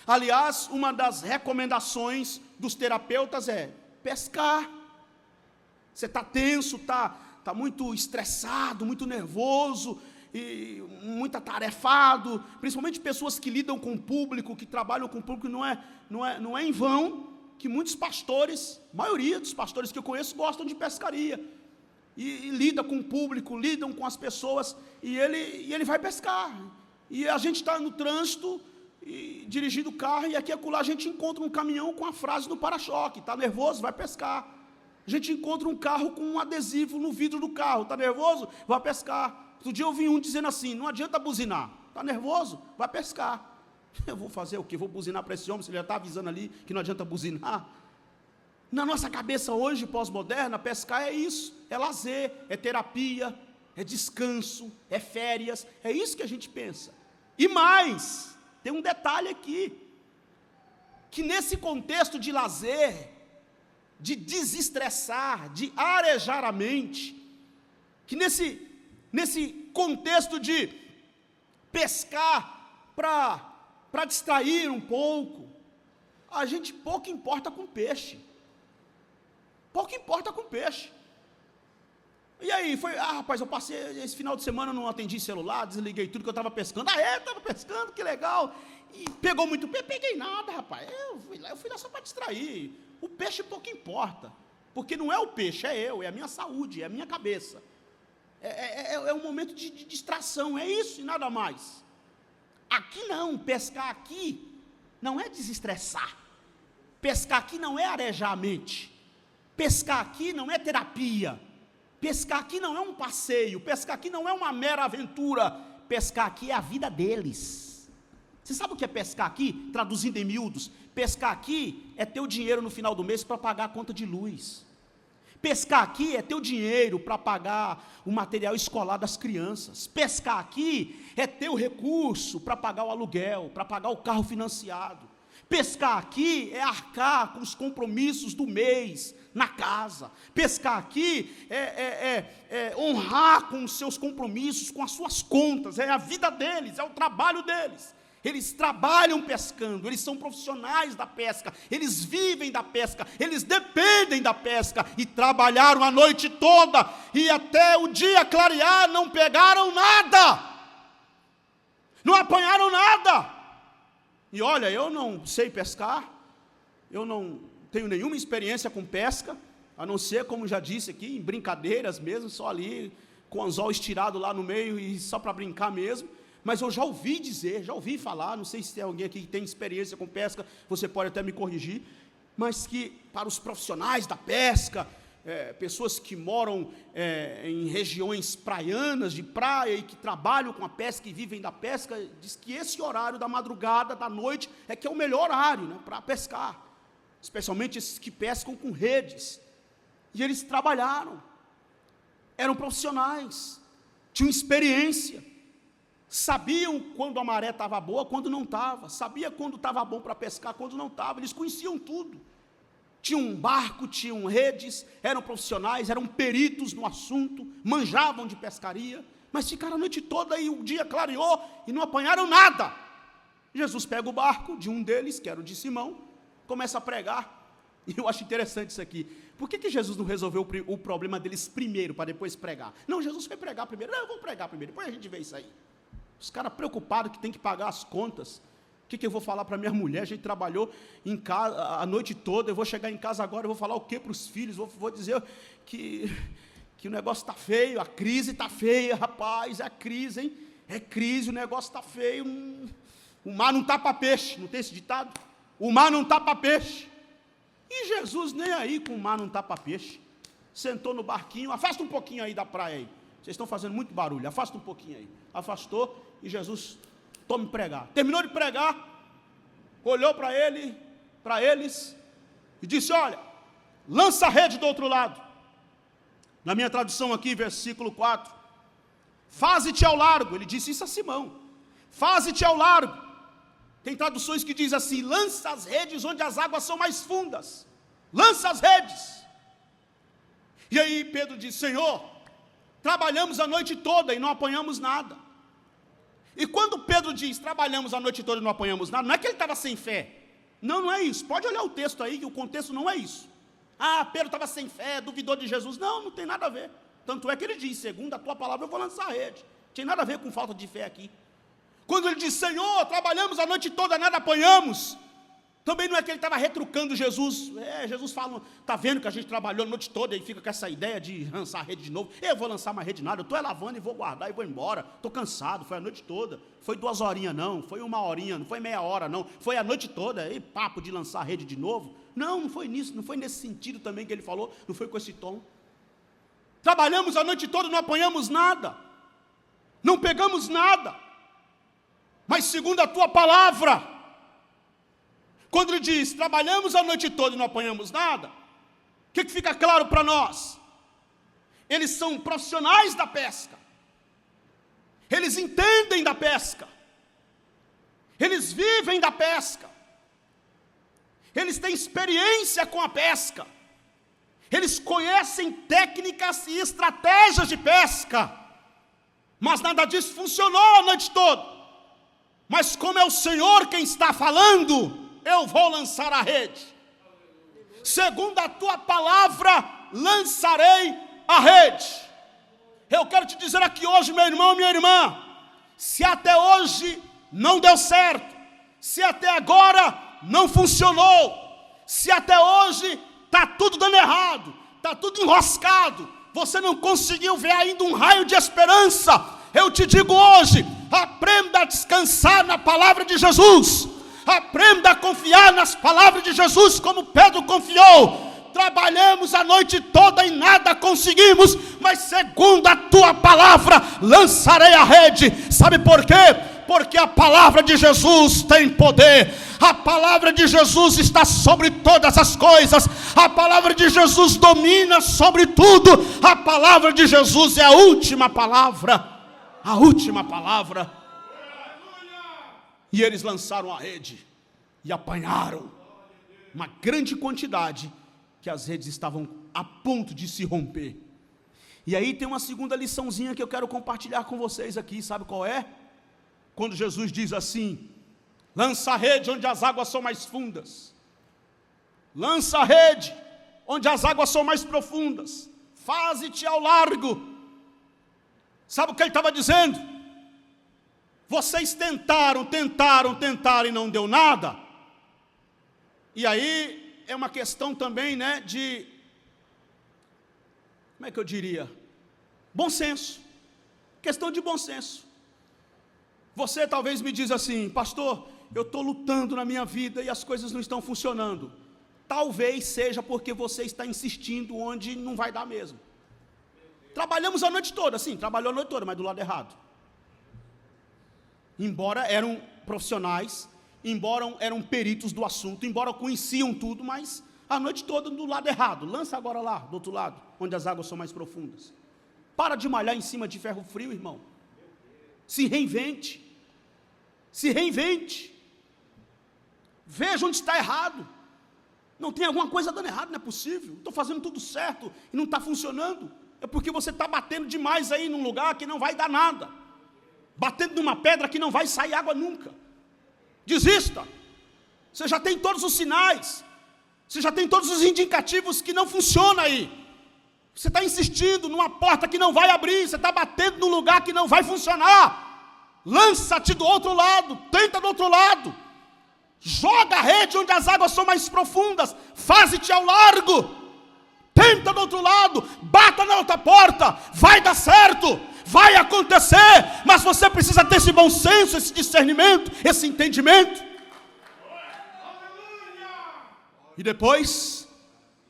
Aliás, uma das recomendações dos terapeutas é pescar. Você está tenso, está muito estressado, muito nervoso, e muito atarefado, principalmente pessoas que lidam com o público, que trabalham com o público, não é em vão que muitos pastores, maioria dos pastores que eu conheço, gostam de pescaria, e lida com o público, lidam com as pessoas, e ele vai pescar. E a gente está no trânsito, dirigindo o carro, e aqui e acolá a gente encontra um caminhão com a frase do para-choque: está nervoso? Vai pescar. A gente encontra um carro com um adesivo no vidro do carro: está nervoso? Vai pescar. Outro dia eu vi um dizendo assim: não adianta buzinar, está nervoso? Vai pescar. Eu vou fazer o quê? Vou buzinar para esse homem, se ele já está avisando ali que não adianta buzinar? Na nossa cabeça hoje, pós-moderna, pescar é isso, é lazer, é terapia, é descanso, é férias, é isso que a gente pensa. E mais, tem um detalhe aqui, que nesse contexto de lazer, de desestressar, de arejar a mente, que nesse contexto de pescar para distrair um pouco, a gente pouco importa com peixe. Pouco importa com peixe. E aí, rapaz, eu passei esse final de semana, não atendi celular, desliguei tudo que eu estava pescando. Estava pescando, que legal. E pegou muito peixe? Peguei nada, rapaz. Eu fui lá só para distrair. O peixe pouco importa, porque não é o peixe, é a minha saúde, é a minha cabeça. É um momento de distração, é isso e nada mais. Aqui não, pescar aqui não é desestressar. Pescar aqui não é arejar a mente. Pescar aqui não é terapia. Pescar aqui não é um passeio, pescar aqui não é uma mera aventura, pescar aqui é a vida deles. Você sabe o que é pescar aqui? Traduzindo em miúdos, pescar aqui é ter o dinheiro no final do mês para pagar a conta de luz. Pescar aqui é ter o dinheiro para pagar o material escolar das crianças. Pescar aqui é ter o recurso para pagar o aluguel, para pagar o carro financiado. Pescar aqui é arcar com os compromissos do mês, na casa. Pescar aqui é honrar com os seus compromissos, com as suas contas, é a vida deles, é o trabalho deles. Eles trabalham pescando, eles são profissionais da pesca, eles vivem da pesca, eles dependem da pesca, e trabalharam a noite toda, e até o dia clarear não pegaram nada, não apanharam nada. E olha, eu não sei pescar, eu não tenho nenhuma experiência com pesca, a não ser, como já disse aqui, em brincadeiras mesmo, só ali, com o anzol estirado lá no meio, e só para brincar mesmo. Mas eu já ouvi dizer, já ouvi falar, não sei se tem alguém aqui que tem experiência com pesca, você pode até me corrigir, mas que para os profissionais da pesca, pessoas que moram em regiões praianas, de praia, e que trabalham com a pesca e vivem da pesca, diz que esse horário da madrugada, da noite, é que é o melhor horário, né, para pescar, especialmente esses que pescam com redes. E eles trabalharam, eram profissionais, tinham experiência, sabiam quando a maré estava boa, quando não estava, sabia quando estava bom para pescar, quando não estava, eles conheciam tudo, tinham um barco, tinham redes, eram profissionais, eram peritos no assunto, manjavam de pescaria, mas ficaram a noite toda e o dia clareou e não apanharam nada. Jesus pega o barco de um deles, que era o de Simão, começa a pregar, e eu acho interessante isso aqui. Por que Jesus não resolveu o problema deles primeiro, para depois pregar? Não, Jesus foi pregar primeiro. Não, eu vou pregar primeiro, depois a gente vê isso aí. Os caras preocupados que tem que pagar as contas. O que eu vou falar para minha mulher? A gente trabalhou em casa a noite toda, eu vou chegar em casa agora, eu vou falar o que para os filhos? Vou dizer que o negócio está feio, a crise está feia, rapaz, é a crise, hein? É crise, o negócio está feio. O mar não tapa peixe, não tem esse ditado? O mar não tapa peixe. E Jesus nem aí com o mar não tapa peixe. Sentou no barquinho, afasta um pouquinho aí da praia aí. Vocês estão fazendo muito barulho, afasta um pouquinho aí. Afastou e Jesus, tome pregar. Terminou de pregar, olhou para eles e disse: olha, lança a rede do outro lado. Na minha tradução aqui, versículo 4, faze-te ao largo. Ele disse isso a Simão, faze-te ao largo. Tem traduções que dizem assim: lança as redes onde as águas são mais fundas, lança as redes. E aí Pedro disse: Senhor, trabalhamos a noite toda e não apanhamos nada. E quando Pedro diz, trabalhamos a noite toda e não apanhamos nada, não é que ele estava sem fé. Não, não é isso. Pode olhar o texto aí, que o contexto não é isso. Ah, Pedro estava sem fé, duvidou de Jesus. Não, não tem nada a ver. Tanto é que ele diz, segundo a tua palavra eu vou lançar a rede. Não tem nada a ver com falta de fé aqui. Quando ele diz, Senhor, trabalhamos a noite toda, nada apanhamos, também não é que ele estava retrucando Jesus. Jesus fala, está vendo que a gente trabalhou a noite toda e fica com essa ideia de lançar a rede de novo. Eu vou lançar uma rede nada, eu estou lavando e vou guardar e vou embora. Estou cansado, foi a noite toda. Foi 2 horinhas não, foi 1 horinha, não foi meia hora não. Foi a noite toda, e papo de lançar a rede de novo. Não, não foi nisso, não foi nesse sentido também que ele falou, não foi com esse tom. Trabalhamos a noite toda e não apanhamos nada. Não pegamos nada. Mas segundo a tua palavra, quando ele diz, trabalhamos a noite toda e não apanhamos nada, o que fica claro para nós? Eles são profissionais da pesca, eles entendem da pesca, eles vivem da pesca, eles têm experiência com a pesca, eles conhecem técnicas e estratégias de pesca, mas nada disso funcionou a noite toda. Mas como é o Senhor quem está falando, eu vou lançar a rede. Segundo a tua palavra, lançarei a rede. Eu quero te dizer aqui hoje, meu irmão, minha irmã, se até hoje não deu certo, se até agora não funcionou, se até hoje está tudo dando errado, está tudo enroscado, você não conseguiu ver ainda um raio de esperança, eu te digo hoje, aprenda a descansar na palavra de Jesus. Aprenda a confiar nas palavras de Jesus, como Pedro confiou. Trabalhamos a noite toda e nada conseguimos, mas segundo a tua palavra, lançarei a rede. Sabe por quê? Porque a palavra de Jesus tem poder. A palavra de Jesus está sobre todas as coisas. A palavra de Jesus domina sobre tudo. A palavra de Jesus é a última palavra. A última palavra. E eles lançaram a rede e apanharam uma grande quantidade que as redes estavam a ponto de se romper. E aí tem uma segunda liçãozinha que eu quero compartilhar com vocês aqui, sabe qual é? Quando Jesus diz assim: lança a rede onde as águas são mais fundas, lança a rede onde as águas são mais profundas, faze-te ao largo. Sabe o que ele estava dizendo? Vocês tentaram e não deu nada. E aí é uma questão também, né, de, como é que eu diria? Bom senso. Questão de bom senso. Você talvez me diz assim: pastor, eu estou lutando na minha vida e as coisas não estão funcionando. Talvez seja porque você está insistindo onde não vai dar mesmo. Trabalhamos a noite toda, sim, trabalhou a noite toda, mas do lado errado. Embora eram profissionais, embora eram peritos do assunto, embora conheciam tudo, mas a noite toda do lado errado. Lança agora lá, do outro lado, onde as águas são mais profundas. Para de malhar em cima de ferro frio, irmão. Se reinvente. Se reinvente. Veja onde está errado. Não tem alguma coisa dando errado, não é possível. Estou fazendo tudo certo e não está funcionando. É porque você está batendo demais aí num lugar que não vai dar nada. Batendo numa pedra que não vai sair água nunca. Desista. Você já tem todos os sinais. Você já tem todos os indicativos que não funciona aí. Você está insistindo numa porta que não vai abrir. Você está batendo num lugar que não vai funcionar. Lança-te do outro lado. Tenta do outro lado. Joga a rede onde as águas são mais profundas. Faze-te ao largo. Tenta do outro lado. Bata na outra porta. Vai dar certo. Vai acontecer. Mas você precisa ter esse bom senso, esse discernimento, esse entendimento. E depois,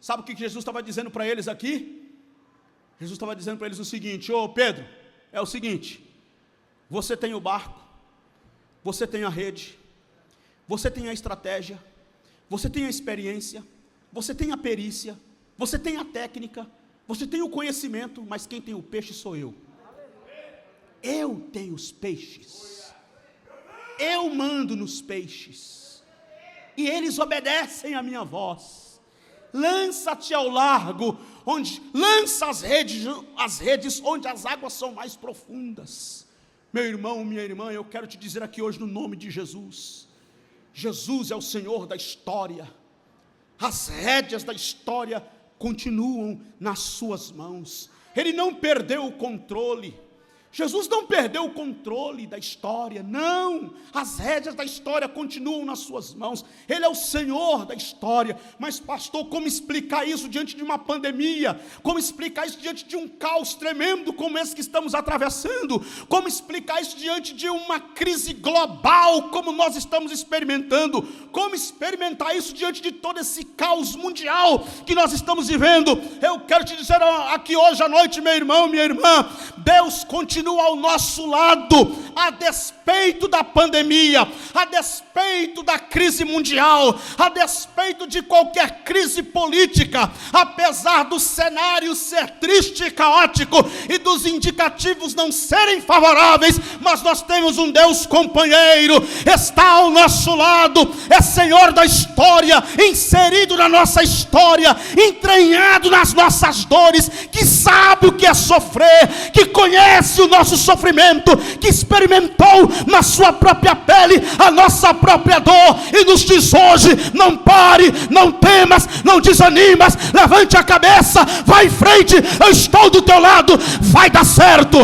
sabe o que Jesus estava dizendo para eles aqui? Jesus estava dizendo para eles o seguinte: ô Pedro, é o seguinte, você tem o barco, você tem a rede, você tem a estratégia, você tem a experiência, você tem a perícia, você tem a técnica, você tem o conhecimento, mas quem tem o peixe sou eu. Eu tenho os peixes, eu mando nos peixes, e eles obedecem a minha voz. Lança-te ao largo, lança as redes onde as águas são mais profundas. Meu irmão, minha irmã, eu quero te dizer aqui hoje no nome de Jesus: Jesus é o Senhor da história. As rédeas da história continuam nas suas mãos. Ele não perdeu o controle. Jesus não perdeu o controle da história, não. As rédeas da história continuam nas suas mãos. Ele é o Senhor da história. Mas pastor, como explicar isso diante de uma pandemia? Como explicar isso diante de um caos tremendo como esse que estamos atravessando? Como explicar isso diante de uma crise global como nós estamos experimentando? Como experimentar isso diante de todo esse caos mundial que nós estamos vivendo? Eu quero te dizer aqui hoje à noite, meu irmão, minha irmã, Deus continua ao nosso lado, a despeito da pandemia, a despeito da crise mundial, a despeito de qualquer crise política, apesar do cenário ser triste e caótico e dos indicativos não serem favoráveis, mas nós temos um Deus companheiro, está ao nosso lado, é Senhor da história, inserido na nossa história, entranhado nas nossas dores, que sabe o que é sofrer, que conhece o nosso sofrimento, que experimentou na sua própria pele a nossa própria dor, e nos diz hoje: não pare, não temas, não desanimas, levante a cabeça, vai em frente, eu estou do teu lado, vai dar certo,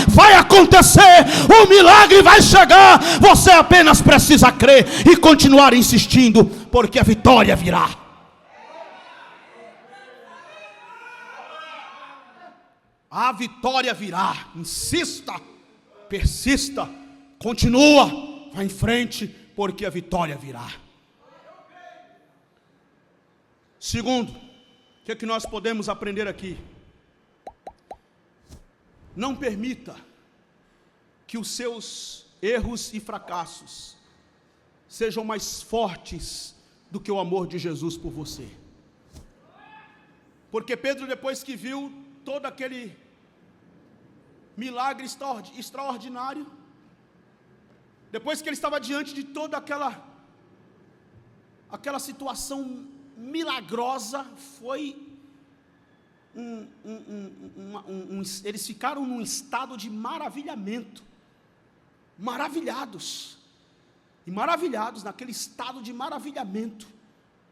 vai acontecer, o milagre vai chegar, você apenas precisa crer e continuar insistindo, porque a vitória virá. A vitória virá. Insista, persista, continua, vá em frente, porque a vitória virá. Segundo, o que nós podemos aprender aqui? Não permita que os seus erros e fracassos sejam mais fortes do que o amor de Jesus por você. Porque Pedro, depois que viu todo aquele milagre extraordinário, depois que ele estava diante de toda aquela situação milagrosa, foi eles ficaram num estado de maravilhamento, maravilhados naquele estado de maravilhamento,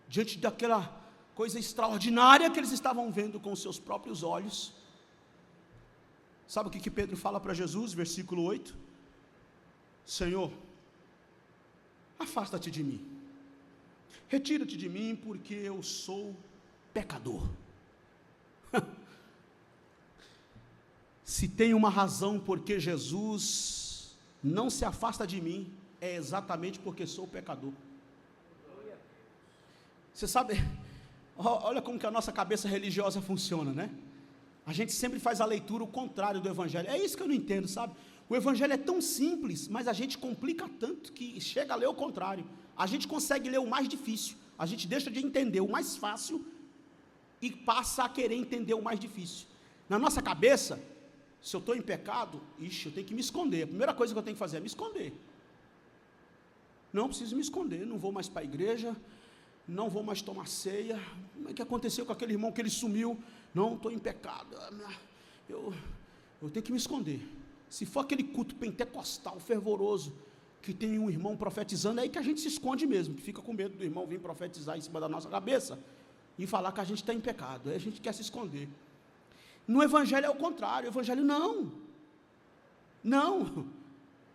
diante daquela coisa extraordinária que eles estavam vendo com os seus próprios olhos. Sabe o que Pedro fala para Jesus, versículo 8? Senhor, afasta-te de mim, retira-te de mim, porque eu sou pecador. Se tem uma razão porque Jesus não se afasta de mim, é exatamente porque sou pecador. Você sabe, olha como que a nossa cabeça religiosa funciona, né? A gente sempre faz a leitura o contrário do Evangelho. É isso que eu não entendo, sabe? O Evangelho é tão simples, mas a gente complica tanto que chega a ler o contrário. A gente consegue ler o mais difícil, a gente deixa de entender o mais fácil e passa a querer entender o mais difícil. Na nossa cabeça, se eu estou em pecado, eu tenho que me esconder. A primeira coisa que eu tenho que fazer é me esconder. Não preciso me esconder, não vou mais para a igreja, não vou mais tomar ceia. O que aconteceu com aquele irmão que ele sumiu? Não, estou em pecado, eu tenho que me esconder. Se for aquele culto pentecostal, fervoroso, que tem um irmão profetizando, é aí que a gente se esconde mesmo, que fica com medo do irmão vir profetizar em cima da nossa cabeça, e falar que a gente está em pecado, aí a gente quer se esconder. No Evangelho é o contrário, o Evangelho não,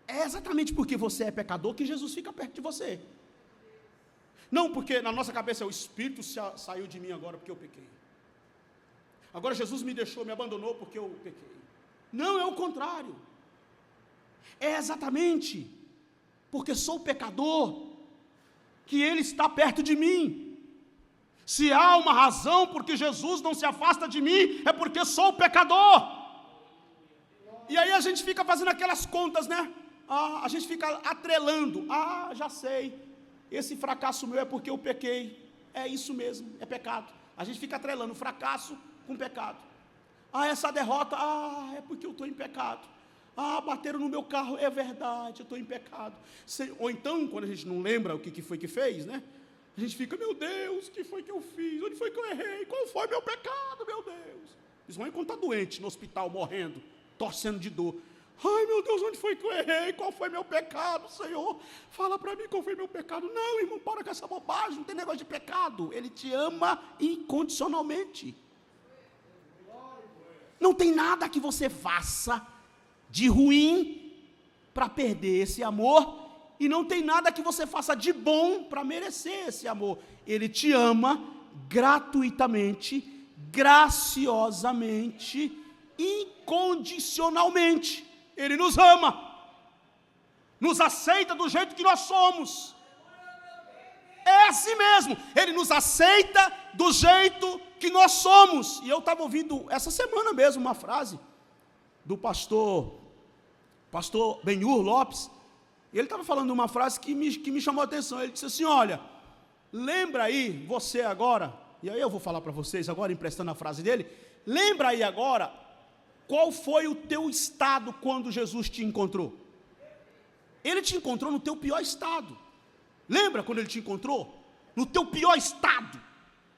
é exatamente porque você é pecador que Jesus fica perto de você. Não porque na nossa cabeça o Espírito saiu de mim agora porque eu pequei. Agora Jesus me deixou, me abandonou porque eu pequei. Não, é o contrário. É exatamente porque sou pecador que Ele está perto de mim. Se há uma razão porque Jesus não se afasta de mim, é porque sou pecador. E aí a gente fica fazendo aquelas contas, né? A gente fica atrelando. Já sei, esse fracasso meu é porque eu pequei. É isso mesmo, é pecado. A gente fica atrelando fracasso com pecado. Essa derrota, é porque eu estou em pecado. Bateram no meu carro, é verdade, eu estou em pecado. Ou então, quando a gente não lembra o que foi que fez, né? A gente fica, meu Deus, o que foi que eu fiz? Onde foi que eu errei? Qual foi meu pecado, meu Deus? Principalmente quando está doente, no hospital, morrendo, torcendo de dor. Ai, meu Deus, onde foi que eu errei? Qual foi meu pecado, Senhor? Fala para mim qual foi meu pecado. Não, irmão, para com essa bobagem, não tem negócio de pecado. Ele te ama incondicionalmente. Não tem nada que você faça de ruim para perder esse amor, e não tem nada que você faça de bom para merecer esse amor. Ele te ama gratuitamente, graciosamente, incondicionalmente. Ele nos ama, nos aceita do jeito que nós somos. É assim mesmo, Ele nos aceita do jeito que nós somos. E eu estava ouvindo essa semana mesmo uma frase do pastor Benhur Lopes. Ele estava falando uma frase que me chamou a atenção. Ele disse assim: olha, lembra aí você agora, e aí eu vou falar para vocês agora, emprestando a frase dele, lembra aí agora, qual foi o teu estado quando Jesus te encontrou? Ele te encontrou no teu pior estado. Lembra quando Ele te encontrou? No teu pior estado,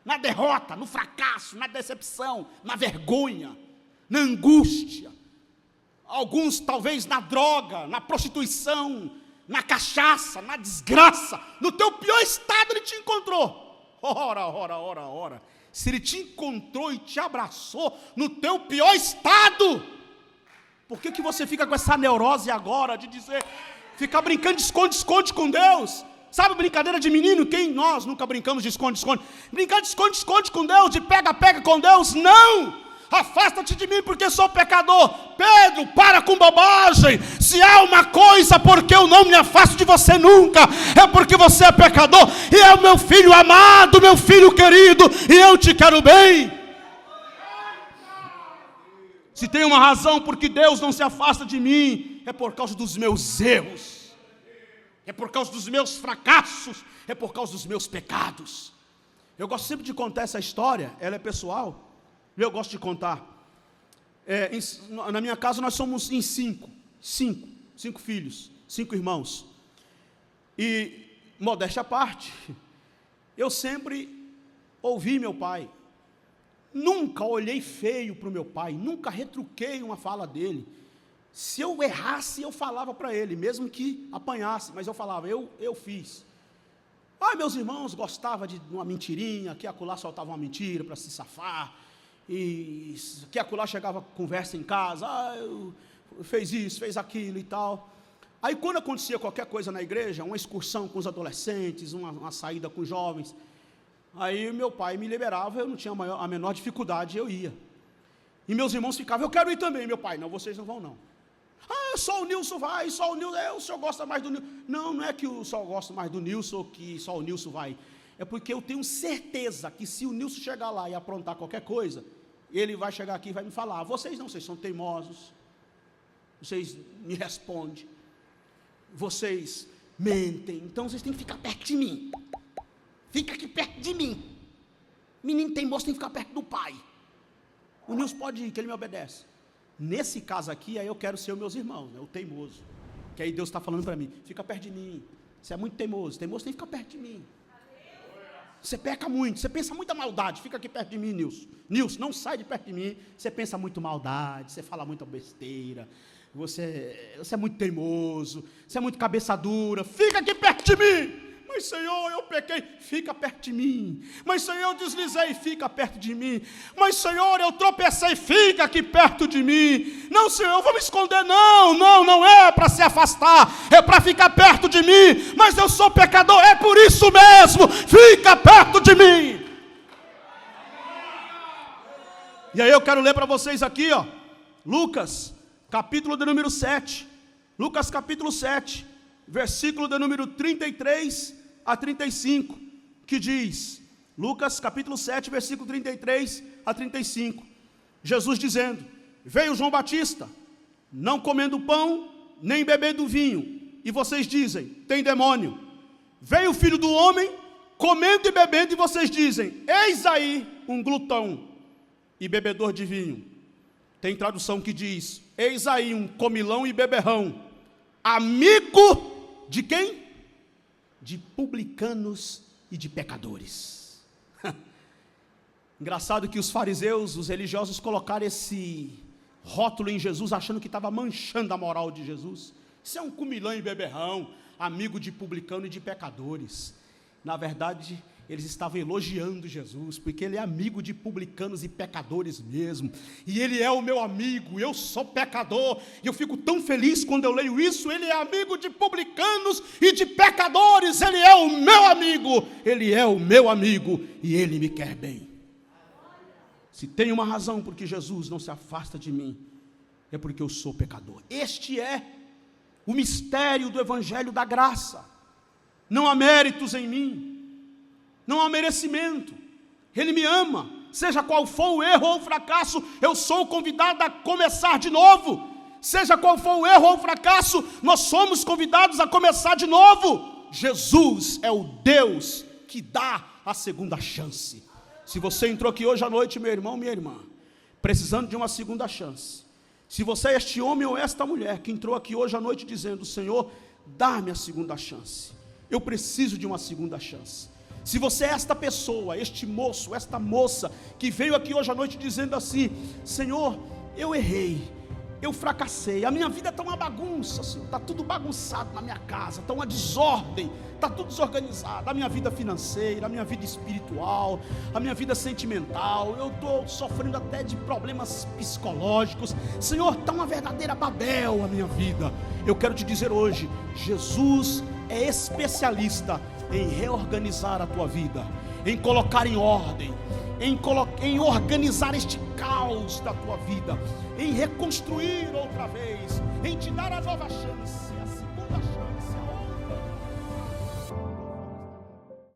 na derrota, no fracasso, na decepção, na vergonha, na angústia, alguns talvez na droga, na prostituição, na cachaça, na desgraça. No teu pior estado Ele te encontrou. Ora. Se Ele te encontrou e te abraçou no teu pior estado, por que você fica com essa neurose agora de dizer, ficar brincando de esconde-esconde com Deus? Sabe brincadeira de menino? Quem nós nunca brincamos de esconde-esconde? Brincar de esconde-esconde com Deus, de pega-pega com Deus? Não! Afasta-te de mim porque sou pecador. Pedro, para com bobagem. Se há uma coisa porque eu não me afasto de você nunca, é porque você é pecador e é o meu filho amado, meu filho querido, e eu te quero bem. Se tem uma razão porque Deus não se afasta de mim, é por causa dos meus erros, é por causa dos meus fracassos, é por causa dos meus pecados. Eu gosto sempre de contar essa história, ela é pessoal, eu gosto de contar. Na minha casa nós somos em cinco filhos, 5 irmãos. E, modéstia à parte, eu sempre ouvi meu pai, nunca olhei feio para o meu pai, nunca retruquei uma fala dele. Se eu errasse, eu falava para ele, mesmo que apanhasse, mas eu falava, eu fiz. Meus irmãos gostavam de uma mentirinha, que acolá soltava uma mentira para se safar, e que acolá chegava conversa em casa, fez isso, fez aquilo e tal. Aí quando acontecia qualquer coisa na igreja, uma excursão com os adolescentes, uma saída com os jovens, aí meu pai me liberava, eu não tinha a menor dificuldade, eu ia. E meus irmãos ficavam, eu quero ir também, meu pai, não, vocês não vão não. Só o Nilson vai, só o Nilson, o senhor gosta mais do Nilson. Não é que eu só gosto mais do Nilson, ou que só o Nilson vai. É porque eu tenho certeza que se o Nilson chegar lá e aprontar qualquer coisa, ele vai chegar aqui e vai me falar, vocês são teimosos, vocês me respondem, vocês mentem, então vocês têm que ficar perto de mim. Fica aqui perto de mim. Menino teimoso tem que ficar perto do pai. O Nilson pode ir, que ele me obedece. Nesse caso aqui, aí eu quero ser os meus irmãos, né, o teimoso. Que aí Deus está falando para mim, fica perto de mim. Você é muito teimoso tem que ficar perto de mim. Você peca muito, você pensa muita maldade, fica aqui perto de mim, Nilson. Nilson, não sai de perto de mim, você pensa muito maldade, você fala muita besteira, você é muito teimoso, você é muito cabeça dura, fica aqui perto de mim. Mas Senhor, eu pequei, fica perto de mim. Mas Senhor, eu deslizei, fica perto de mim. Mas Senhor, eu tropecei, fica aqui perto de mim. Não Senhor, eu vou me esconder, não é para se afastar, é para ficar perto de mim. Mas eu sou pecador, é por isso mesmo, fica perto de mim. E aí eu quero ler para vocês aqui, Lucas, capítulo de número 7. Lucas capítulo 7, versículo de número 33 a 35, que diz, Lucas capítulo 7, versículo 33 a 35, Jesus dizendo, veio João Batista, não comendo pão, nem bebendo vinho, e vocês dizem, tem demônio. Veio o Filho do Homem, comendo e bebendo, e vocês dizem, eis aí um glutão e bebedor de vinho. Tem tradução que diz, eis aí um comilão e beberrão, amigo de quem? De publicanos e de pecadores. Engraçado que os fariseus, os religiosos colocaram esse rótulo em Jesus, achando que estava manchando a moral de Jesus. Isso é um comilão e beberrão, amigo de publicano e de pecadores. Na verdade, eles estavam elogiando Jesus, porque ele é amigo de publicanos e pecadores mesmo, e ele é o meu amigo, eu sou pecador, e eu fico tão feliz quando eu leio isso. Ele é amigo de publicanos e de pecadores, ele é o meu amigo, e ele me quer bem. Se tem uma razão por que Jesus não se afasta de mim, é porque eu sou pecador. Este é o mistério do evangelho da graça. Não há méritos em mim, não há merecimento, ele me ama, seja qual for o erro ou o fracasso, eu sou convidado a começar de novo. Seja qual for o erro ou o fracasso, nós somos convidados a começar de novo. Jesus é o Deus que dá a segunda chance. Se você entrou aqui hoje à noite, meu irmão, minha irmã, precisando de uma segunda chance, se você é este homem ou esta mulher que entrou aqui hoje à noite dizendo, Senhor, dá-me a segunda chance, eu preciso de uma segunda chance. Se você é esta pessoa, este moço, esta moça, que veio aqui hoje à noite dizendo assim, Senhor, eu errei, eu fracassei, a minha vida está uma bagunça, Senhor, está tudo bagunçado na minha casa, está uma desordem, está tudo desorganizado, a minha vida financeira, a minha vida espiritual, a minha vida sentimental, eu estou sofrendo até de problemas psicológicos, Senhor, está uma verdadeira Babel a minha vida. Eu quero te dizer hoje, Jesus é especialista em reorganizar a tua vida, em colocar em ordem, em organizar este caos da tua vida, em reconstruir outra vez, em te dar a nova chance, a segunda chance,